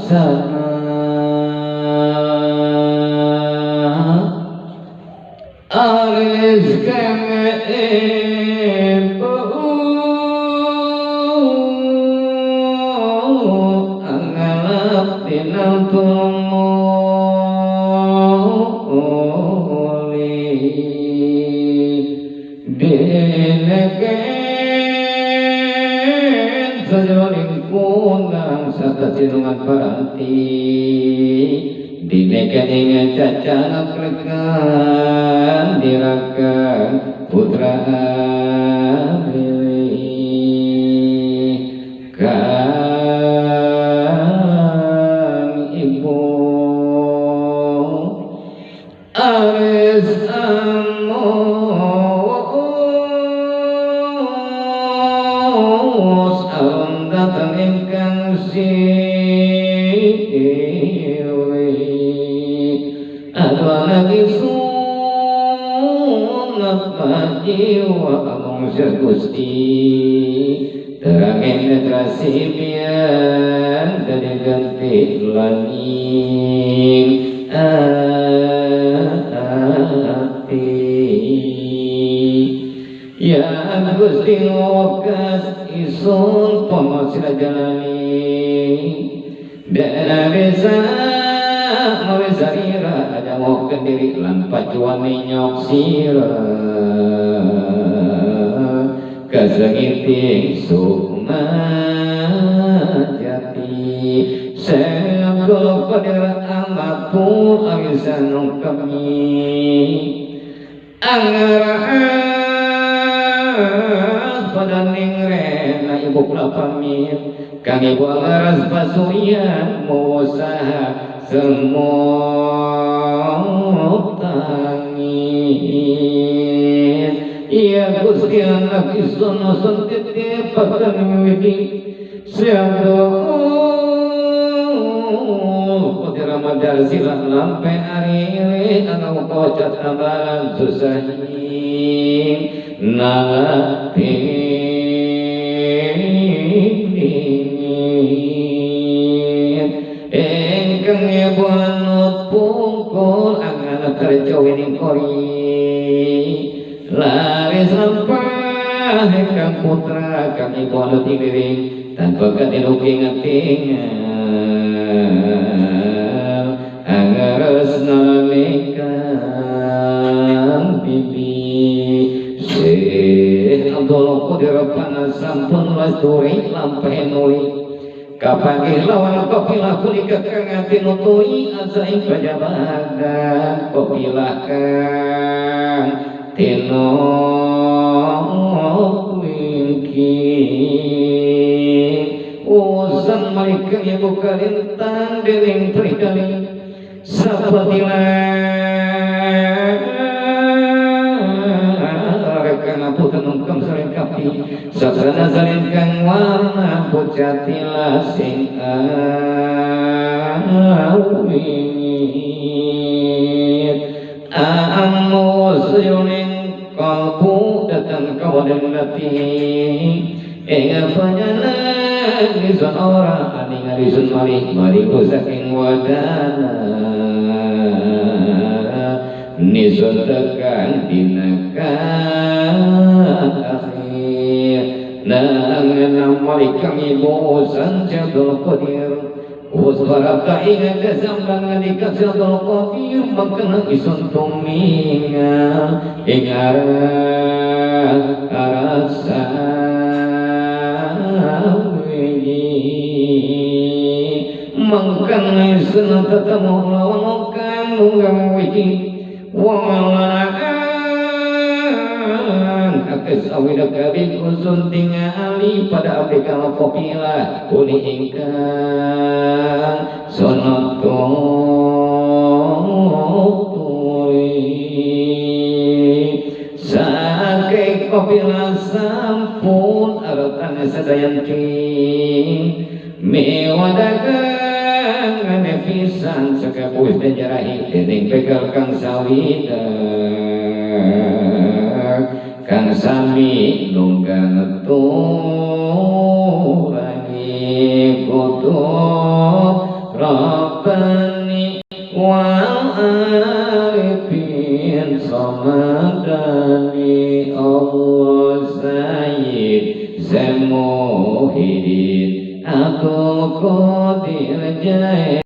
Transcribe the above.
sana aris keme angalap tinantulmuli bineken sajoling kunang sata sinungan paranti bineken ingat cacanak rekan dirakan putra kang ibu aris amos arum datang ingkang siwi aduh lagi sunat majiwa among Gusti terangin netrasi bian dari ganti langit ati ya Gusti ngokas isun pamasila jalani dan bisa mawesarira ada ngokan diri lampat juani nyok sirah kasangiting sukmajati segala padera amatu awisan kami angaras pada ningrena ibu pamit kang ibu angaras pasurian musaha semua tangis iya Gusti anak isun titip pakan widi siapa kodira madar silang lampe ari anak kocat amalan susahin natin engkang ibu anut pungkul angan kerja wining kori lari sampah kang putra kami pono tiring tanpa katinuking-atingan angaras nalikang bibi Syekh Abdul Qadir panas sampun lasturi lampah nuli kapangih lawan kopilah kulika kang atinutui asaing pajabagan kopilah kang tinolingking usan malikang ibu kalintang deling perikali sapatilah rekan apu tenungkam sering kapi saksana salin kang warna pucatilah sing awingit amu suyuning kalbu datang kawadan lati ingat panjalan nisun ora aning arisun mariku saking wadana nisun tekan dinakan akhir nangan malikang ibu sanjadul qadir usbaraka ingat kesambangan dikasihul qadir makna isun tuminga ingat arasa mangkang isun tetamu lawan kang nunggang wiji wamalaan akes awida kabin usun tingali pada abdi kala kopila uni ingkang sonotoi saking kopila sampun aratan sadayanti mewadakan nganepisan sekapus dan jarahi dening pegal kang sawida kang sami nunggang turani putu Rabbani wal arifin samadani Allah Sayyid Semuhidin aku qadir jaya